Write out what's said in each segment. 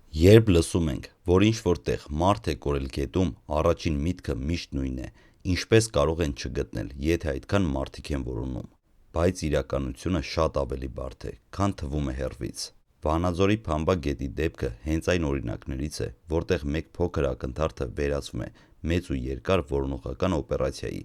Երբ լսում ենք, որ ինչ-որ տեղ մարդ է կորել գետում, առաջին միտքը միշտ նույնն է՝ ինչպես կարող են չգտնել, եթե այդքան մարդիկ են որոնում։ Բայց իրականությունը շատ ավելի բարդ է, քան թվում է հեռվից։ Վանաձորի Փամբա գետի դեպքը հենց այն օրինակներից է, որտեղ մեկ փոքր ակնթարթը վերածվում է մեծ ու երկար որոնողական օպերացիայի,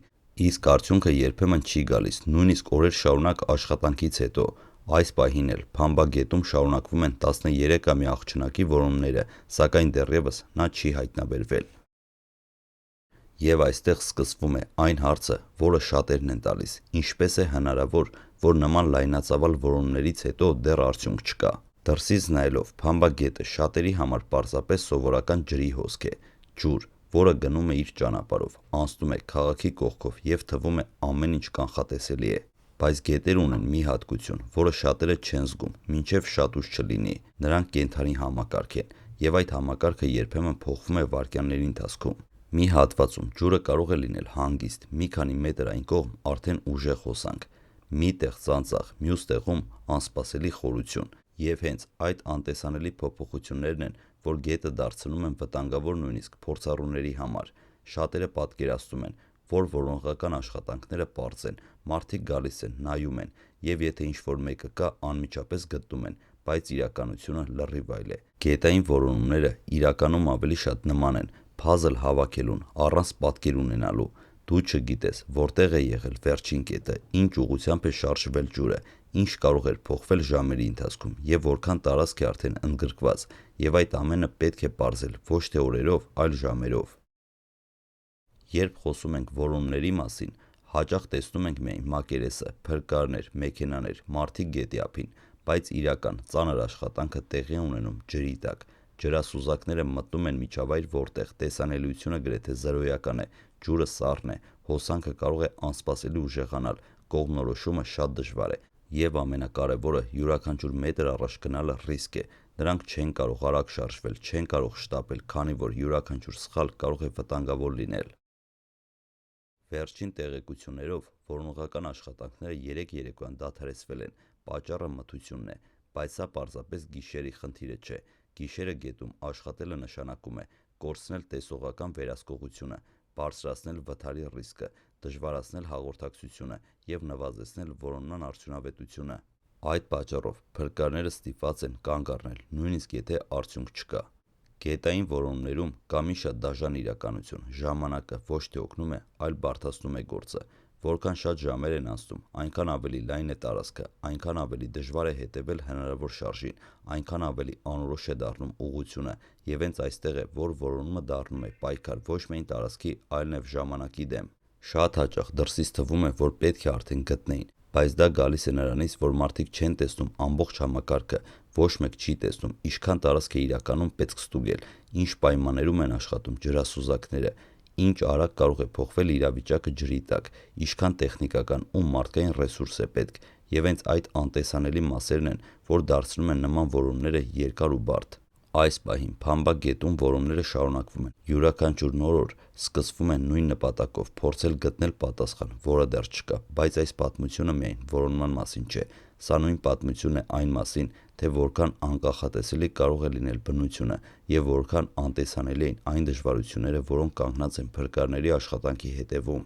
իսկ արդյունքը երբեմն չի գալիս, նույնիսկ օրեր շարունակ աշխատանքից հետո։ Այս պահին էլ Փամբա գետում շարունակվում են 13-ամյա աղջնակի որոնումները, սակայն դեռևս նա չի հայտնաբերվել։ Եվ այստեղ սկսվում է այն հարցը, որը շատերն են տալիս՝ ինչպես է հնարավոր, որ նման լայնածավալ որոնումներից հետո դեռ արդյունք չկա։ Դրսից նայելով Փամբա գետը շատերի համար պարզապես սովորական ջրի հոսք է, ջուր, որը գնում է իր ճանապարհով, անցնում է քաղաքի կողքով և թվում է ամեն ինչ կանխատեսելի է։ Բայց գետերը ունեն մի հատկություն, որը շատերը չեն զգում, մինչև շատ ուշ չլինի։ Նրանք կենդանի համակարգ են, և այդ համակարգը երբեմն փոխվում է վայրկյանների ընթացքում։ Մի հատվածում ջուրը կարող է լինել հանգիստ, մի քանի մետր այն կողմ արդեն ուժեղ հոսանք, մի տեղ ծանծաղ, մյուս տեղում անսպասելի խորություն։ Եվ հենց այդ անտեսանելի փոփոխություններն են, որ գետը դարձնում են վտանգավոր նույնիսկ փորձառուների համար։ Շատերը պատկերացնում են, որ որոնողական աշխատանքները պարզ են, մարդիկ գալիս են, նայում են, և եթե ինչ-որ մեկը կա, անմիջապես գտնում են, բայց իրականությունը լրիվ այլ է։ Գետային որոնումները իրականում ավելի շատ նման են փազլ հավաքելուն առանց պատկեր ունենալու։ Դու չգիտես որտեղ է եղել վերջին կետը, ինչ ուղղությամբ է շարժվել ջուրը, ինչ կարող էր փոխվել ժամերի ընթացքում և որքան տարածք է արդեն ընդգրկված, և այդ ամենը պետք է պարզել ոչ թե օրերով, այլ ժամերով։ Երբ խոսում ենք որոնումների մասին, հաճախ տեսնում ենք միայն մակերեսը, փրկարներ, մեքենաներ, մարդիկ գետի ափին, բայց իրական ծանր աշխատանքը տեղի է ունենում ջրի տակ։ Ջրասուզակները մտնում են միջավայր, որտեղ տեսանելիությունը գրեթե զրոյական է, ջուրը սառն է, հոսանքը կարող է անսպասելի ուժեղանալ, կողմնորոշումը շատ դժվար է, և ամենակարևորը՝ յուրաքանչյուր մետր առաջ գնալը ռիսկ է։ Նրանք չեն կարող արագ շարժվել, չեն կարող շտապել, քանի որ յուրաքանչյուր սխալ կարող է վտանգավոր լինել։ Վերջին տեղեկություններով որոնողական աշխատանքները 3 երեկոյան դադարեցվել են, պատճառը մթությունն է, բայց սա պարզապես գիշերի խնդիրը չէ։ Գիշերը գետում աշխատելը նշանակում է կորցնել տեսողական վերահսկողությունը, բարձրացնել վթարի ռիսկը, դժվարացնել հաղորդակցությունը և նվազեցնել որոնման արդյունավետությունը։ Այդ պատճառով փրկարները ստիպված են կանգ առնել, նույնիսկ եթե արդյունք չկա։ Գետային որոնումներում կա մի շատ դաժան իրականություն՝ ժամանակը ոչ թե օգնում է, այլ բարդացնում է գործը։ Որքան շատ ժամեր են անցնում, այնքան ավելի լայն է տարածքը, այնքան ավելի դժվար է հետևել հնարավոր շարժին, այնքան ավելի անորոշ է դառնում ուղղությունը, և հենց այստեղ է, որ որոնումը դառնում է պայքար ոչ միայն տարածքի, այլ նաև ժամանակի դեմ։ Շատ հաճախ դրսից թվում է, որ պետք է արդեն գտնեին, բայց դա գալիս է նրանից, որ մարդիկ չեն տեսնում ամբողջ համակարգը, ոչ մեկ չի տեսնում ինչքան տարածք է իրականում պետք ստուգել, ինչ պայմաններում են աշխատում ջրասուզակները, ինչ արագ կարող է փոխվել իրավիճակը ջրի տակ, ինչքան տեխնիկական ու մարդկային ռեսուրս է պետք, և հենց այդ անտեսանելի մասերն են, որ դարձնում են նման որոնումները երկար ու բարդ։ Այս պահին Փամբա գետում որոնումները շարունակվում են։ Յուրաքանչյուր նոր օր սկսվում է նույն նպատակով՝ փորձել գտնել պատասխան, որը դեռ չկա, բայց այս պատմությունը միայն որոնման մասին չէ։ Սա նույն պատմությունն է այն մասին, թե որքան անկանխատեսելի կարող է լինել բնությունը և որքան անտեսանելի են այն դժվարությունները, որոնք կանգնած են փրկարների աշխատանքի հետևում։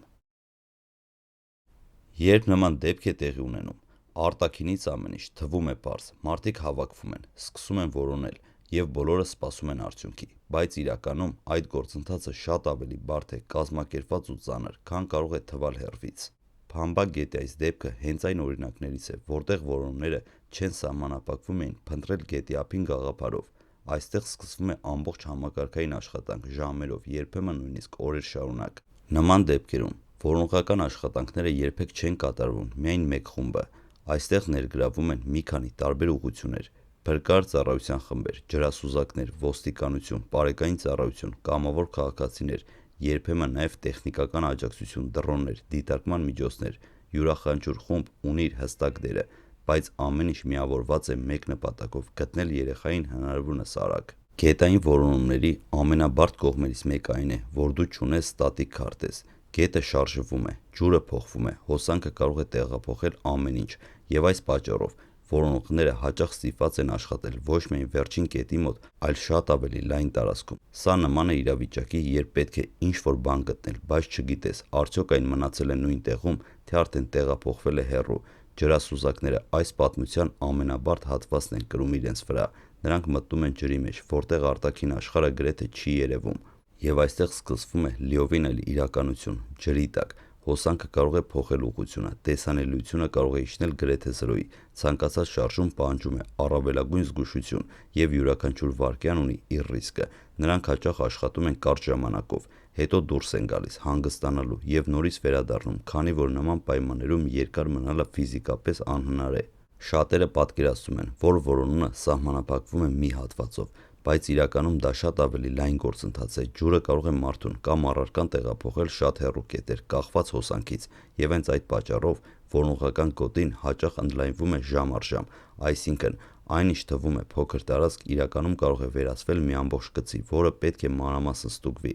Երբ նման դեպք է տեղի ունենում, արտաքինից ամեն ինչ թվում է պարզ, մարդիկ հավաքվում են, սկսում են որոնել, և բոլորը սպասում են արդյունքի, բայց իրականում այդ գործընթացը շատ ավելի բարդ է, կազմակերպված ու ծանր, քան կարող է թվալ հեռվից։ Փամբա գետի այս դեպքը հենց այն օրինակներից է, որտեղ որոնումները չեն սահմանափակվում միայն փնտրել գետի ափին գաղափարով։ Այստեղ սկսվում է ամբողջ համակարգային աշխատանք ժամերով, երբեմն նույնիսկ օրեր շարունակ։ Նման դեպքերում որոնողական աշխատանքները երբեք չեն կատարվում միայն մեկ խումբը։ Այստեղ ներգրավվում են մի քանի տարբեր ուղղություններ՝ փրկար ծառայության խմբեր, ջրասուզակներ, ոստիկանություն, պարեկային ծառայություն, կամավոր քաղաքացիներ, երբեմն նաև տեխնիկական աջակցություն, դրոններ, դիտարկման միջոցներ։ Յուրաքանչյուր խումբ ունի իր հստակ դերը, բայց ամեն ինչ միավորված է մեկ նպատակով՝ գտնել երեխային հնարավորինս արագ։ Գետային որոնումների ամենաբարդ կողմերից մեկը այն է, որ դու չունես ստատիկ քարտեզ։ Գետը շարժվում է, ջուրը փոխվում է, հոսանքը կարող է տեղափոխել ամեն ինչ, և այս պատճառով Որոնողները հաճախ ստիպված են աշխատել ոչ միայն վերջին կետի մոտ, այլ շատ ավելի լայն տարածքում։ Սա նման է իրավիճակի, երբ պետք է ինչ-որ բան գտնել, բայց չգիտես, արդյոք այն մնացել է նույն տեղում, թե արդեն տեղափոխվել է հեռու։ Ջրասուզակները այս պատմության ամենաբարդ հատվածն են կրում իրենց վրա։ Նրանք մտնում են ջրի մեջ, որտեղ արտաքին աշխարհը գրեթե չի երևում։ Եվ այստեղ սկսվում է լիովին այլ իրականություն՝ ջրի տակ։ Հոսանքը կարող է փոխել ուղղությունը, տեսանելիությունը կարող է իջնել գրեթե զրոյի, ցանկացած շարժում պահանջում է առավելագույն զգուշություն, եւ յուրաքանչյուր վայրկյան ունի իր ռիսկը։ Նրանք հաճախ աշխատում են կարճ ժամանակով, հետո դուրս են գալիս հանգստանալու եւ նորից վերադառնում, քանի որ նման պայմաններում երկար մնալը ֆիզիկապես անհնար է։ Շատերը պատկերացնում են, որ որոնումը սահմանափակվում է մի հատվածով, բայց իրականում դա շատ ավելի լայն գործընթաց է։ Ջուրը կարող է մարդուն կամ առարկան տեղափոխել շատ հեռու կետեր, կախված հոսանքից, եւ հենց այդ պատճառով որոնողական գոտին հաճախ ընդլայնվում է ժամ առ ժամ, այսինքն այն ինչ թվում է փոքր տարածք, իրականում կարող է վերածվել մի ամբողջ գծի, որը պետք է մանրամասն ստուգվի։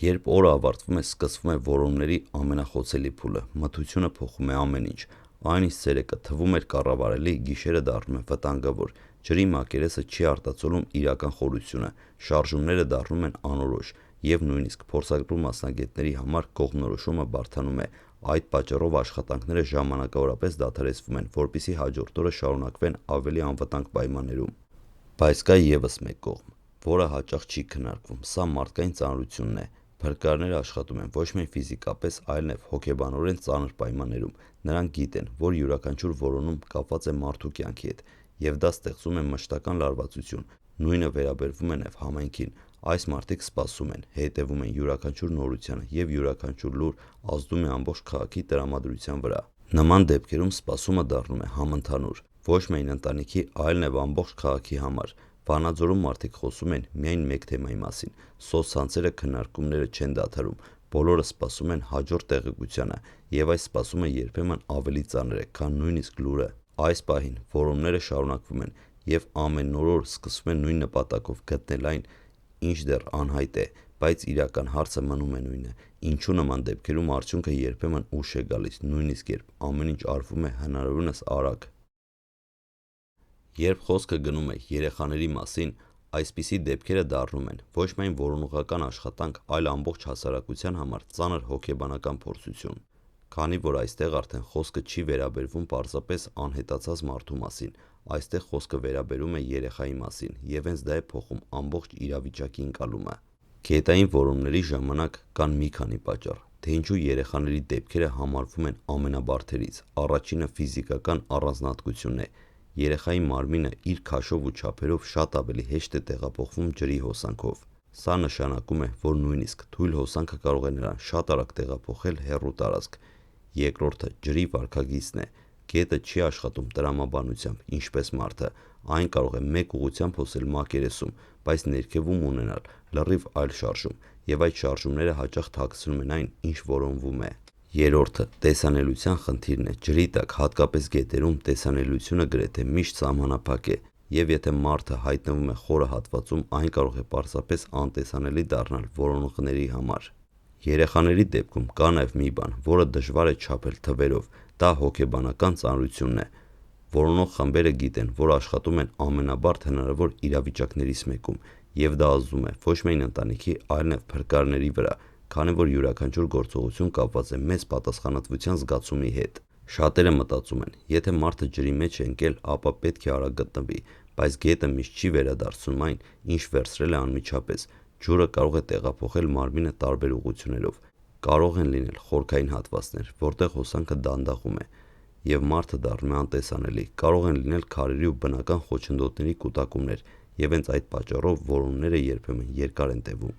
Երբ օրը ավարտվում է, սկսվում է որոնումների ամենախոցելի փուլը։ Մթությունը փոխում է ամեն ինչ։ Այն ինչ ցերեկը թվում էր կառավարելի, գիշերը դառնում է վտանգավոր։ Ջրի մակերեսը չի արտացոլում իրական խորությունը, շարժումները դառնում են անորոշ, եւ նույնիսկ փորձարկու մասնագետների համար կողմնորոշումը բարդանում է։ Այդ պատճառով աշխատանքները ժամանակավորապես դադարեցվում են, որպեսզի հաջորդ օրը շարունակվեն ավելի անվտանգ պայմաններում։ Բայց կա եւս մեկ կողմ, որը հաճախ չի քննարկվում։ Սա մարդկային ծանրությունն է։ Փրկարները աշխատում են ոչ միայն ֆիզիկապես, այլ նաև հոգեբանորեն ծանր պայմաններում։ Նրանք գիտեն, որ յուրաքանչյուր որոնում կապված է մարդու կյանքի հետ, եւ դա ստեղծում է մշտական լարվածություն։ Նույնը վերաբերվում է նաև համայնքին։ Այս մարդիկ սպասում են, հետևում են յուրաքանչյուր նորությանը, եւ յուրաքանչյուր լուր ազդում է ամբողջ քաղաքի տրամադրության վրա։ Նման դեպքերում սպասումը դառնում է համընդհանուր, ոչ միայն ընտանիքի, այլ նաև ամբողջ քաղաքի համար։ Վանաձորում մարդիկ խոսում են միայն մեկ թեմայի մասին։ Սոցցանցերը քննարկումները չեն դադարում։ Բոլորը սպասում են հաջորդ տեղեկությանը, եւ այս սպասումը երբեմն ավելի ծանր է, քան նույնիսկ լուրը։ Այս պահին որոնումները շարունակվում են, եւ ամեն նոր օր սկսվում է նույն նպատակով գտնել այն, ինչ դեռ անհայտ է, բայց իրական հարցը մնում է նույնը։ Ինչու նման դեպքերում արդյունքը երբեմն ուշ է գալիս, նույնիսկ երբ ամեն ինչ արվում է հնարավորինս արագ։ Երբ խոսքը գնում է երեխաների մասին, այսպիսի դեպքերը դառնում են ոչ միայն որոնողական աշխատանք, այլ ամբողջ հասարակության համար ծանր հոգեբանական փորձություն։ Քանի որ այստեղ արդեն խոսքը չի վերաբերվում պարզապես անհետացած մարդու մասին, այստեղ խոսքը վերաբերում է երեխայի մասին, եւ հենց դա է փոխում ամբողջ իրավիճակի ընկալումը։ Գետային որոնումների ժամանակ կան մի քանի պատճառ, թե ինչու երեխաների դեպքերը համարվում են ամենաբարդերից։ Առաջինը ֆիզիկական առանձնահատկությունն է։ Երեխայի մարմինը իր քաշով ու չափերով շատ ավելի հեշտ է տեղափոխվում ջրի հոսանքով։ Սա նշանակում է, որ նույնիսկ թույլ հոսանքը կարող է նրան շատ արագ տեղափոխել հեռու տարածք։ Երկրորդը ջրի վարքագիծն է։ Գետը չի աշխատում տրամաբանությամբ, ինչպես մարդը։ Այն կարող է մեկ ուղղությամբ հոսել մակերեսում, բայց ներքևում ունենալ լրիվ այլ շարժում, եւ այդ շարժումները հաճախ թաքցնում են այն, ինչ որոնվում է։ Երրորդը տեսանելիության խնդիրն է։ Ջրի տակ, հատկապես գետերում, տեսանելիությունը գրեթե միշտ սահմանափակ է, եւ եթե մարդը հայտնվում է խորը հատվածում, այն կարող է պարզապես անտեսանելի դառնալ որոնողների համար։ Երեխաների դեպքում կա նաև մի բան, որը դժվար է չափել թվերով, դա հոգեբանական ծանրությունն է։ Որոնող խմբերը գիտեն, որ աշխատում են ամենաբարդ հնարավոր իրավիճակներից մեկում, եւ դա ազդում է ոչ միայն ընտանիքի, այլ նաև փրկարների վրա, քանի որ յուրաքանչյուր գործողություն կապված է մեծ պատասխանատվության զգացումի հետ։ Շատերը մտածում են, եթե մարդը ջրի մեջ է ընկել, ապա պետք է արագ գտնվի, բայց գետը միշտ չի վերադարձնում այն, ինչ վերցրել է անմիջապես։ Ջուրը կարող է տեղափոխել մարմինը տարբեր ուղղություններով։ Կարող են լինել խորքային հատվածներ, որտեղ հոսանքը դանդաղում է, եւ մարդը դառնում է անտեսանելի։ Կարող են լինել քարերի ու բնական խոչընդոտների կուտակումներ, եւ հենց այդ պատճառով որոնումները երբեմն երկար են տևում։